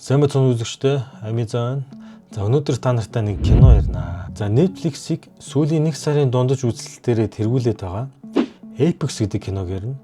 Сайн бацхан үзэгчтэй Amazon. За өнөөдөр та нартай нэг кино ярина. За Netflix-ийг сүүлийн 1 сарын дундаж үзэлтээрээ тэргүүлээд байгаа Apex гэдэг киног ярина.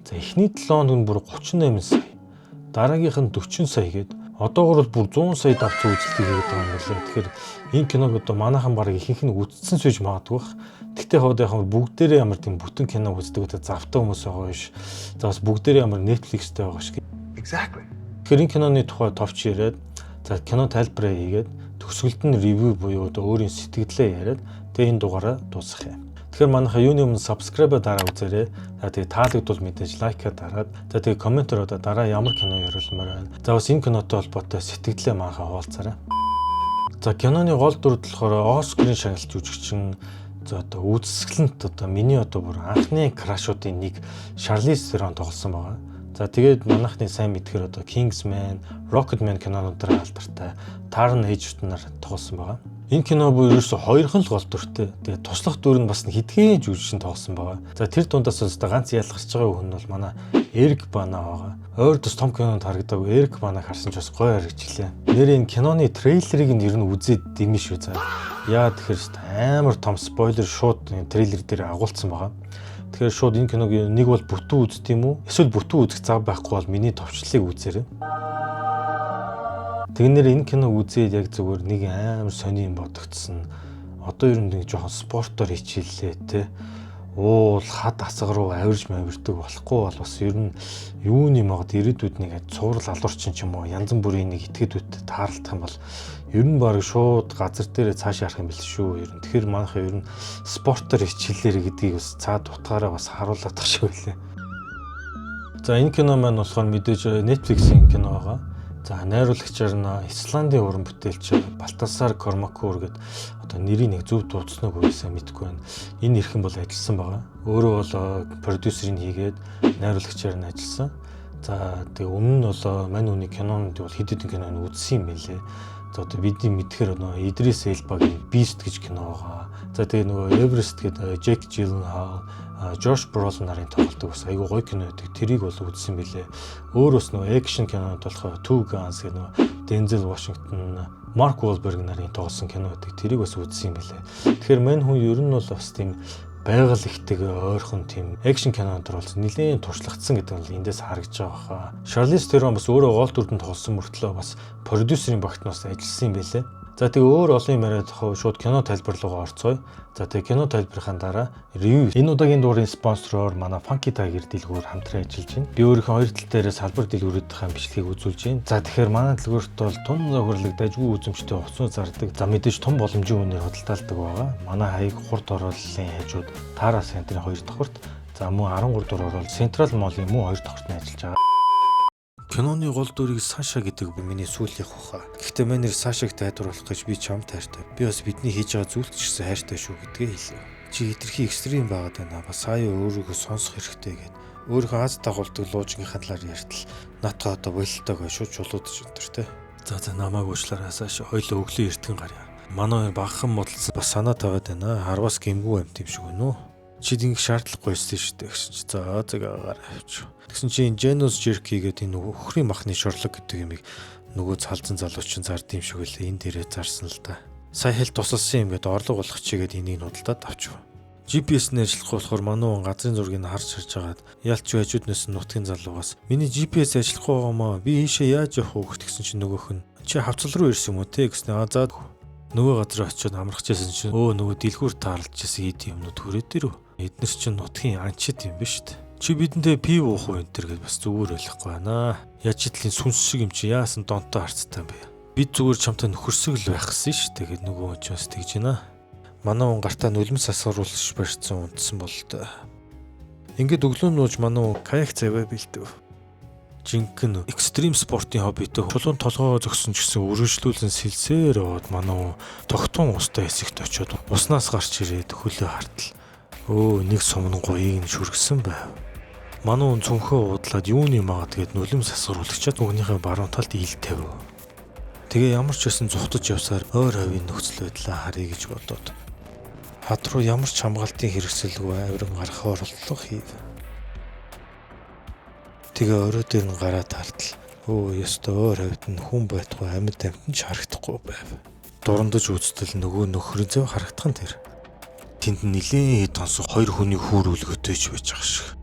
За эхний 7 хоног нь бүр 38 сая. Дараагийнх нь 40 сая гээд одоогор бол бүр 100 сая давцсан үзэлтийг хийгээд байгаа юм байна. Тэгэхээр энэ киног одоо манайхан бараг ихэнх нь үзсэн сууж магадгүй бах. Тэгтээ хоод яхаа бүгдээрээ ямар тийм бүтэн кино үздэг гэдэг завтай хүмүүс байгаа биш. За бас бүгдээрээ ямар Netflix-тэй байгаа шиг. Exactly. Тэгэхээр энэ киноны тухай товч яриад за кино тайлбараа хийгээд төгсгөлд нь ревю буюу одоо өөрийн сэтгэлдээ яриад тэгээ энэ дугаараа дуусгах юм. Тэгэхээр манайхаа юуны өмнө subscribe дараа үзээрэй. За тэгээ таалагдвал мэдээж лайка дараад за тэгээ комментээр одоо дараа ямар кино яриулмаар байна. За бас энэ кинотой холбоотой сэтгэлдээ манайхаа хуваалцаарай. За киноны гол дүр болохоор Оскарын шагналт жүжигчин за одоо үзэсгэлэнт одоо миний одоо бүр анхны крашуудын нэг Шарлиз Терон тоглосон байгаа. За тэгээд манайхны сайн мэдхээр одоо Kingsman, Rocketman кинонуудаар алдартай Taron Egerton нар тоглосон байгаа. Энэ кино бүр ерөөсө хоёрхан л гол дүртэй. Тэгээд туслах дүр нь бас хэдхэн жүжигчин тоглосон байгаа. За тэр дундаас өстө ганц ялгарч байгаа хүн нь бол манай Эрик Бана байгаа. Өөр дэс том кинонд харагдаагүй Эрик Банаг харсан ч бас гоё харагчлаа. Нэр энэ киноны трейлерыг нь ер нь үзээд димэн шүү за. Яа тэгэхээр амар том спойлер шууд трейлер дээр агуулсан байгаа. Тэгэхээр шууд энэ киног нэг бол бүтэн үзт юм уу? Эсвэл бүтэн үзэх зав байхгүй бол миний товчлыг үзээрэй. Тэгнээр энэ кино үзээд яг зүгээр нэг амар сони юм бодогдсон. Одоо ер нь нэг жоохон спортоор хичээллээ те. Уул хад асар руу авирж мавирдаг болохгүй бол бас ер нь юуны магад ирээдүйд нэг цуврал алуурчин ч юм уу янз бүрийн нэг итгэдүүдэд таарлах юм бол ер нь баг шууд газар дээр цааш харах юм бэл шүү. Ер нь тэгэхээр манайхаа ер нь спортоор хичээллээрэ гэдгийг бас цаад утгаараа бас харуулдаг шиг байлаа. За энэ кино маань болохоор мэдээж Netflix-ийн кино байгаа. За найруулагчаар нь Исландийн уран бүтээлч Балтасар Кормакур гэдэг одоо нэрийг нэг зөв дуудсныг үгүйсээ мэдэхгүй байна. Энэ эрхэн бол ажилласан байгаа. Өөрөө бол продюсерыг хийгээд найруулагчаар нь ажилласан. За тэгээ өмнө нь бол мань үний кинонд бол хэд хэдэн киног үзсэн юм байлээ. За одоо бидний мэдхээр нөгөө Идрис Элбагийн Beast гэж кино байгаа. За тэгээ нөгөө Everest гэдэг Jake Gyllenhaal, Josh Brolin нарын тоглолтог бас айгүй гоё кино байдаг. Тэрийг бол үзсэн байлээ. Өөрөөс нөгөө экшн кинонд болох Two Guns гэдэг нөгөө Denzel Washington, Mark Wahlberg нарын тоглосон кино байдаг. Тэрийг бас үзсэн байлээ. Тэгэхээр мань хүн ер нь бол бас тийм байгаль ихтэй ойрхон тийм экшн кинонд бол нэлээд туршлагдсан гэдэг нь эндээс харагдж байгаа хаа. Шарлиз Терон бас өөрөө гол дүрдэн тоглосон мөртлөө бас продюсерийн багт нь бас ажилласан юм байлээ. За тэгээ өөр олон юм яриад шууд кино тайлбар руугаа орцгоё. За тэгээ кино тайлбархаа дараа ревю. Энэ удаагийн дуурын спонсороор манай Funky Tiger дэлгүүр хамтран ажиллаж байна. Би өөрийнхөө хоёр тал дээр салбар дэлгүүрийнхээ бичлэгийг үзүүлж байна. За тэгэхээр манай дэлгүүрт бол тун зөвхөрлөг дайггүй үзэмжтэй хувцас зардаг. За мэдээж том боломжийн үнээр худалдаалдаг байгаа. Манай хаяг хурд оруулалтын хажууд Tara Center-ийн 2 давхарт. За мөн 13 дугаар бол Central Mall-ийн мөн 2 давхарт нь ажиллаж байгаа. Киноны гол дүрийг Саша гэдэг миний сүүлийнх баха. Гэхдээ манайр Сашаг тайлбарлах гэж би чамд хайртай. Би бас бидний хийж байгаа зүйлд ч гэсэн хайртай шүү гэдгээ хэлв. Чи хитрхи экстрим байгаад байна. Бас сая өөрийгөө сонсох хэрэгтэй гэд. Өөрийнхөө аз дагуулдаг луужгийн талаар ярьтал натгаа одоо болилтойгоо шууд чулуудж өнтер те. За намайг уучлаарай Саша. Хоёлоо өглөө эртгэн гарья. Манай багхан модалсан бас санаа таваад байна. Харвас гэмгүй амт юм шиг байна уу? Чи ингэ шаардлагагүйсэн шүү дээ гэсэн чи. За заагаар авч. Тэгсэн чи энэ Janus Jerky гэдэг энэ өхрийн махны шорлог гэдэг юмыг нөгөө цалзан залуучин зард юм шиг үлээ энэ дээрээ зарсан л да. Сая хэл тусалсан юм гээд орлого болох чигээд энийг худалдаад авчив. GPS-ний ажиллах болохоор мануу газрын зургийг харж хагаад ялч хажууднаас нутгийн залуугаас миний GPS ажиллахгүй байгаамаа би ийшээ яаж явах вэ гэсэн чи нөгөөх нь чи хавцал руу ирсэн юм уу те гэснэ за нөгөө газар очиод амрах гэсэн чинь нөгөө дэлгүүр таарлаж ирсэн ид юмнууд хүрээд ирв. Эднэр чинь нутгийн анчид юм биш үү? Чи бидэндээ пив уух уу энэ төр гэж бас зүгээр ойлгохгүй байна. Яаж итлийн сүнс шиг юм чи яасан донтой харцтай юм бэ? Бид зүгээр чамтай нөхөрсөг л байх гэсэн шүү дээ. Тэгээд нөгөө ч бас тэгж байна. Манай хүн гартаа нулимс асгаруулж барьсан унтсан бол тоо. Ингээд өглөө нууж манай хүн каяк цаваа бэлдэв. Жинхэнэ экстрим спортын хоббитой чулуун толгоо зөксөн ч гэсэн өргөжлүүлэн сэлсээр аваад манай хүн тогтун устай хэсэгт очиод уснаас гарч ирээд хөлөө хартал. Нэг сумн гоёыг нь шүргсэн байв. Манай хүн цүнхөө уудлаад юуны магаад тэгээд нулимс асгаруулагчаад өгнийхээ баруун талд ил тавив. Тэгээ ямар ч байсан зүхтаж явсаар ойр хавийн нөхцөл байдлаа харъя гэж бодоод хад руу ямар ч хамгаалтын хэрэгсэлгүй авиран гарах оролдлого хийв. Тэгээ орой дээр нь гараа тартал Өө ёстой өөр хавьд нь хүн байтугай амьд амтан ч харагдахгүй байв. Дурандаж үзтэл нөгөө нөхрийн зөв харагдах нь тэр. Тэнд нилээн тонсох хоёр хүний хүүрүүлгөтэйч байж байгаа шиг.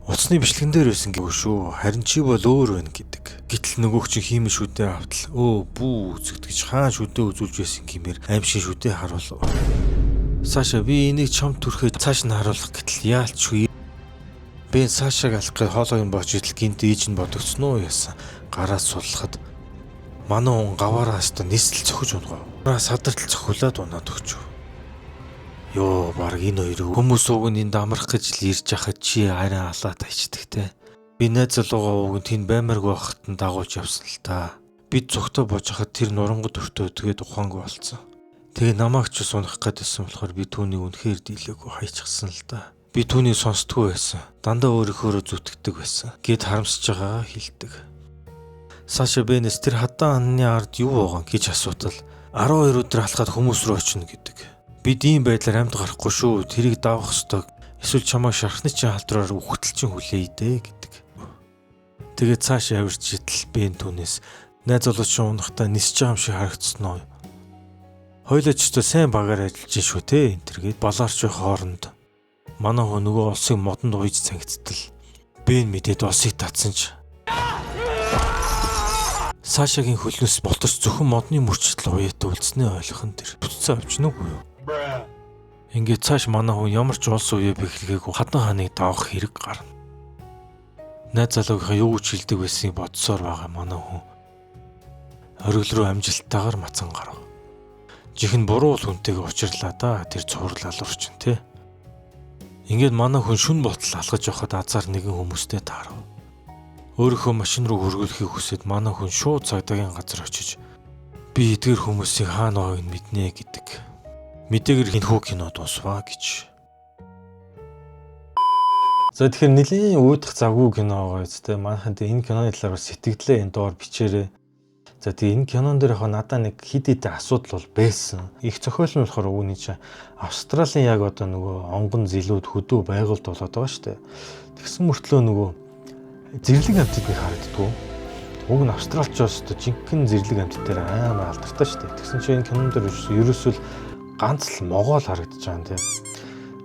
Утасны бичлэгэн дээр байсан гэв шүү. Харин чи бол өөр байна гэдэг. Гэтэл нөгөөх чи хиймэн шүдээ автал бүү үзэгдэж хаан шүдээ үзүүлж байсан гэмээр аимшиг шүдээ харуулв. Саша би энийг чамд түрхээ цааш нь харуулах гэтэл яалчгүй. Би Сашаг алах гэж хоолойн бооч идэл гинт ээж нь бодогцсон уу яасан. Гараас суллахад манай хүн гаваараа хаста нийслэл цохиж унгав. Садартал цохиулаад унаад өгчв. Йоо баг энэ хоёр хүмүүс уг нь энд амрах гэж л ирж яхад чи арай алаад ичдэг те. Би найз залуугаа уг нь тэнд баймаргүй байхад нь дагуулж явсан л та. Бид зүгтөө бож хахад тэр нурангад өртөө тэгээд ухаангүй болцсон. Тэгээ намайг ч сунах гэдсэн болохоор би түүнийг үнэхээр дийлээгүй хайчихсан л та. Би түүнийг сонсдгүй байсан. Дандаа өөрийнхөө зүтгэдэг байсан. Гэт харамсаж байгаагаа хэлдэг. Саша Бенес тэр хадаан анны ард юу байгаа гэж асуутал 12 өдөр алхаад хүмүүс рүү очино гэдэг. Бид ийм байдлаар амьд гарахгүй шүү. Тэрийг давах ёстой. Эсвэл чамайг шархны чин халдраар үхтэл чин хүлээе дээ гэдэг. Тэгээд цаашаа авирч идэл Бен түүнээс найз залуучин унахтаа нисэж байгаа юм шиг харагдсан уу? Хойлооч ч сайн багаар ажиллаж шүү те энэ төргээд балаарч хооронд. Манай хөө нөгөө улсын модонд уйж цангицтал. Бен мэдээд улсыг татсан ч Сашагийн хөлнөөс болтос зөвхөн модны мөрчлөл уяатаа үлдснээ ойлгох нь тэр. Бүтцээ авчна уу юу? Ингээд цааш манай хүн ямар ч улс уяа бэхлэгээгүй хадан хааныг давах хэрэг гарна. Найз залуугийнхаа юу гэж хэлдэг байсныг бодсоор байгаа манай хүн. Оргил руу амжилттайгаар мацан гарав. Жихэн буруу хүнтэйгээ учирлаа да тэр цуврал алуурчин те. Ингээд манай хүн шүн ботал алгаж явахад азар нэгэн хүмүүстэй таарав. Өөрийнхөө машин руу хөргөлөхийг хүсээд манай хүн шууд цагдаагийн газар очиж би эдгээр хүмүүсийг хаана байгааг нь мэднэ гэдэг. Мэдээгээр хинхүү кино дуусваа гэж. За тэгэхээр нэлийн үүдэх завгүй кино байгаа үстэй. Манайхан энэ киноны талаар сэтгэлдээ энэ доор бичээрэй. За тэгээ энэ кинон дээр яг надаа нэг хид хид асуудал бол байсан. Их зохиол нь болохоор үүний чинь Австралийн яг одоо нөгөө онгон зилүүд хөдөө байгуулт болоод байгаа шүү дээ. Тэгсэн мөртлөө нөгөө зэрлэг амьтдыг харагддгүй. Уг нь австралчоос одоо жинхэнэ зэрлэг амьтд дээр амар алдартай шүү дээ. Тэгсэн чинь энэ кинон дээр ерөөсөө ганц л могоол харагдаж байгаа юм тийм.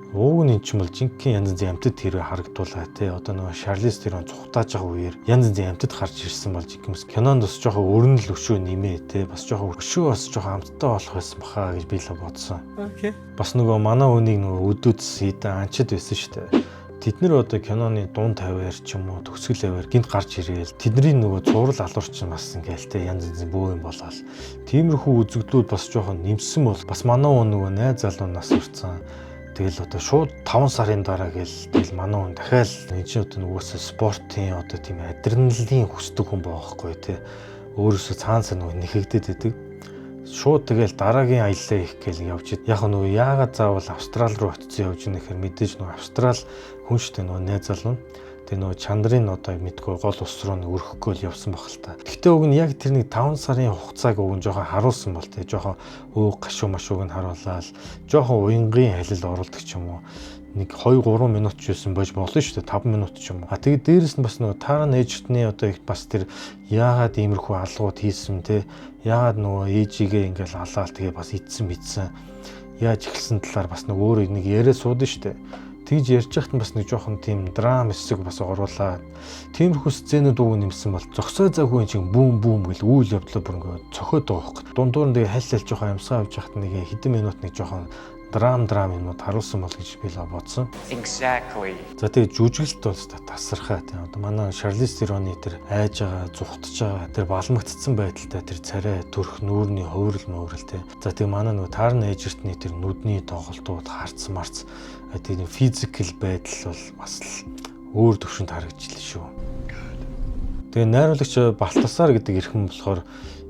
Уг нь ч юм бол жинхэнэ янз бүрийн амьтад тэрэ харагдуулаа тий. Одоо нөгөө Шарлиз тэрэн цухтааж байгаа үеэр янз бүрийн амьтад гарч ирсэн бол жинхэнэ кинонд бас жоохон өрнөл өшөө нэмээ тий. Бас жоохон өшөө бас жоохон амттай болох байсан баха гэж би л бодсон. Окей. Бас нөгөө манай үнийг нөгөө өдөөд хийдэ анчид байсан шүү дээ. Тэд нэр одоо киноны дунд тавиар ч юм уу төгсгөл аваар гинт гарч ирээл тэдний нөгөө зурал алуурч бас ингээл те янз янзын бөө юм болоод тиймэрхүү үзэгдлүүд бас жоохон нэмсэн бол бас манай нөгөө найз залуу нас урцсан. Тэгэл одоо шууд 5 сарын дараа гээл тэгэл манай хүн дахиад энэ чинь одоо нөгөөсөө спортын одоо тийм адреналин хүсдэг хүн байхгүй те өөрөөсөө цаанаас нөгөө нэхэгдэд идэг. Шууд тэгэл дараагийн аяллаа их гээл явж ид. Яг нөгөө яагаад заавал Австрал руу очсон явж ийнэ гэхээр мэдээж нөгөө Австрал хүн штэ нөгөө найз залуу. Тэгээ нөгөө чандрын одоо мэдгүй гол ус руу өрхөхгүй л явсан баг л та. Гэхдээ уг нь яг тэр нэг 5 сарын хугацааг уг нь жоохон харуулсан бол тэгээ жоохон гашуу машууг нь харуулаад жоохон уянгийн халил оруулдаг ч юм уу. Нэг 2-3 минут ч юусэн бож болно шүү дээ 5 минут ч юм уу. Тэгээд дээрэс нь бас нөгөө Таран ээжтний одоо их бас тэр яагаад иймэрхүү алгууд хийсэн те яагаад нөгөө ээжигээ ингээл алаал тэгээ бас идсэн мэдсэн яаж эхэлсэн талаар бас нэг өөрөө нэг яриа сууд нь шүү дээ. Тэгж ярьж байхад нь бас нэг жоохон тийм драм хэсэг бас оруулаад тиймэрхүү сценүүд үг нэмсэн бол зөксөө завгүй чинь бүүм бүүм гэл үйл явдлаа бүр ингээд цохиод байгаа хөөх. Дундуур нэг хайлт жоохон ямсгаа авч яхад нэг хэдэн минут нэг жоохон драм юмуд харуулсан бол гэж би л бодсон. Exactly. За тэгээ жүжиглэлт бол тасархаа тийм. Одоо манай Шарлиз Тероны тэр айж байгаа, зүхтж байгаа, тэр балмагдсан байдалтай тэр царай, төрх нүүрний хувирал мөврөл тийм. За тэгээ манай нөгөө Тарн ээжертний тэр нүдний тоглолтууд харц марц тэр физикал байдал бол бас л өөр төвшөнд харагдчихлээ шүү. Тэгээ найруулагч Балтасар гэдэг эрхэм болохоор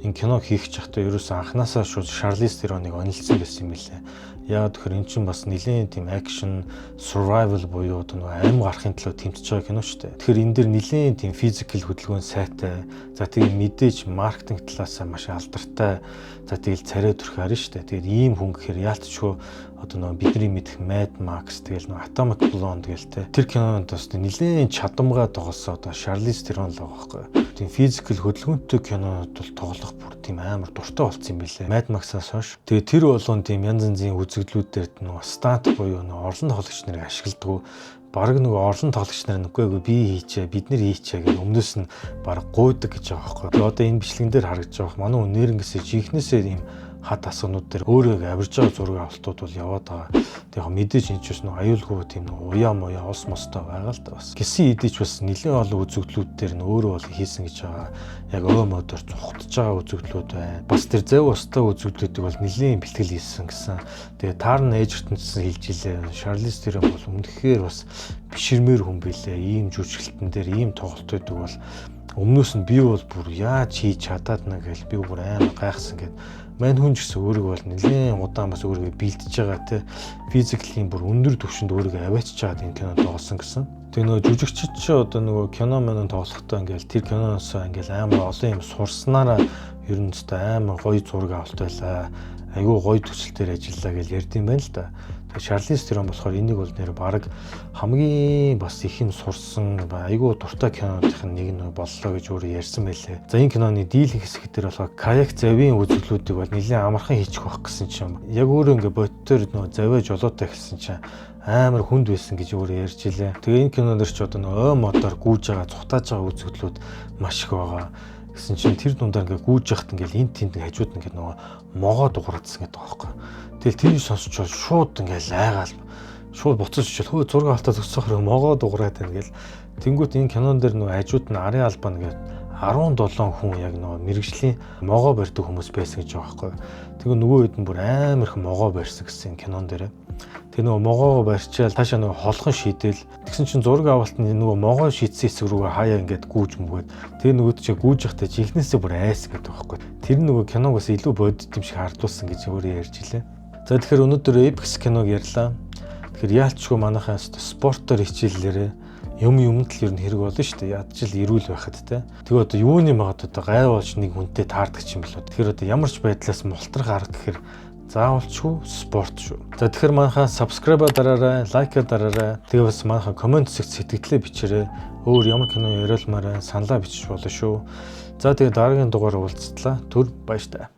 энэ киног хийх чахтаа ерөөсөн анханасаа шууд Charlize Theron-ыг онилсан гэсэн юм билээ. Яагаад тэгэхээр эн чинь бас нэлээд тийм action, survival буюу одоо аим гарахын төлөө тэмцэж байгаа кино шүү дээ. Тэгэхээр энэ дэр нэлээд тийм physical хөдөлгөөн сайтай. За тэгээд мэдээж маркетинг талаас маш алдартай. За тэгэл царай төрх харин шүү дээ. Тэгээд ийм хүн гэхээр яалтчгүй одоо бидний мэдэх Mad Max тэгэл Atomic Blonde гэлтэй. Тэр кинонд бас нэлээд чадамгаа тоглосон одоо Charlize Theron л байгаа байхгүй. Тийм physical хөдөлгөөнтэй кинонод бол тоглох бүр тийм амар дуртай болсон юм билээ. Mad Max-аас хойш. Тэгээд тэр болгон тийм янз янзын үзэгдлүүдээр stunt буюу орлон тоглогч нарыг ашигладаг. Бараг орлон тоглогч нар нүггүй би хийчээ, бид нар хийчээ гэж өмнөөс нь бараг гуйдаг гэж байгаа байхгүй. Тэгээд одоо энэ бичлэгэн дээр харагдаж байгаа. Манай нэрнгээсээ жихнээсээ ийм хат асуунууд дээр өөрөө авирж байгаа зураг авалтууд бол яваад байгаа. Тэгэхээр мэдээж энэ ч бас аюулгүй тийм уяа муяа ус мостой байгаа л да бас. Гисэн идэж бас нэлээд олон үзэгдлүүд дээр нь өөрөө бол хийсэн гэж байгаа. Яг өө модоор цухтж байгаа үзэгдлүүд байна. Бас тэр зав устай үзэгдлүүдийг бол нэлээд бэлтгэл хийсэн гэсэн. Тэгээ Taron Egerton-сэн хэлж илээ. Charlize Theron бол үнэхээр бас биширмээр хүн билээ. Ийм жүжиглэлтэн дээр ийм тоглолтууд бол өмнөөс нь би бол бүр яаж хийж чадаад нэ гэж би бүр амар гайхсан гэд. Мань хүн ч гэсэн өөрийгөө бол нэлээд удаан бас өөрийгөө бэлдэж байгаа те физиклийн бүр өндөр түвшинд өөрийгөө аваачиж чаад энэ кинонд тоглосон гэсэн. Тэгээ жүжигчид ч одоо кино мань тоглохдоо ингээл тэр киноноос ингээл амар олон юм сурснараа ер нь ч амар гоё зураг авалт байлаа. Айгүй гоё төсөлтөөр ажиллаа гэж ярьд юм байна л да. Тэгээ Charlize Theron болохоор энийг бол нэр баг хамгийн бас их нь сурсан айгүй дуртай киноныхын нэг нь боллоо гэж өөрөө ярьсан байлээ. За энэ киноны дийлэн хэсэг дээр болохоор каяк завийн үзэгдлүүдийг бол нэлээд амархан хийчих байх гэсэн чинь яг өөрөө ингээ бодтоор завиа жолоотой хэлсэн чинь амар хүнд байсан гэж өөрөө ярьж илээ. Тэгээ энэ киноноор ч одоо ой модоор гүйж байгаа, цухтааж байгаа үзэгдлүүд маш их байгаа. Гэсэн чинь тэр дундаа ингээ гүйж яхад ингээл энэ тэнд хажууд ингээ могоо дугаарадсан гэдэг байгаа байхгүй. Тэгэл тэрийг сонсчод шууд ингээл айгаал шууд буцаж очил хөө зураг автаа зөксөхөр могоо дугаараад байна гэл. Тэнгүүт энэ кинон дээр хажууд нь арын албаа нэгээд 17 хүн яг мэрэгжлийн могоо барьдаг хүмүүс байсан гэж байгаа байхгүй. Тэгээ нөгөө хэд нь бүр амар их могоо барьсан гэсэн кинон дээр. Тэр могоогоо барьчаал таашаа холхон шийдэл тэгсэн чинь зураг авалтны могоо шийдсэн хэсэг рүүгээ хаяа ингээд гүүж мүгээд тэр нөгөөд чи гүүж явахдаа жинхнээсээ бүр айс гэдэг байхгүй. Тэр киногоос илүү бодит юм шиг хардуулсан гэж өөрөө ярьж илээ. За тэгэхээр өнөөдөр Epics киног ярьлаа. Тэгэхээр яалчгүй манайхаа спортоор хичээллээрээ юмд л ер нь хэрэг болно шүү дээ. Ядчил ирүүл байхад те. Тэгээ одоо юуны магад одоо гайвуулж нэг хүнтэй таардаг юм болоо. Тэгэхээр одоо ямар ч байдлаас мултрах арга гэхээр заавалчгүй спорт шүү. За тэгэхээр манайхаа subscribe дараарай, лайк дараарай. Тэгээ бас манайхаа комент хэсэгт сэтгэлдээ бичээрэй. Өөр ямар кино яриулмаарай саналаа бичиж болно шүү. За тэгээ дараагийн дугаар уулзтлаа. Түр баяртай.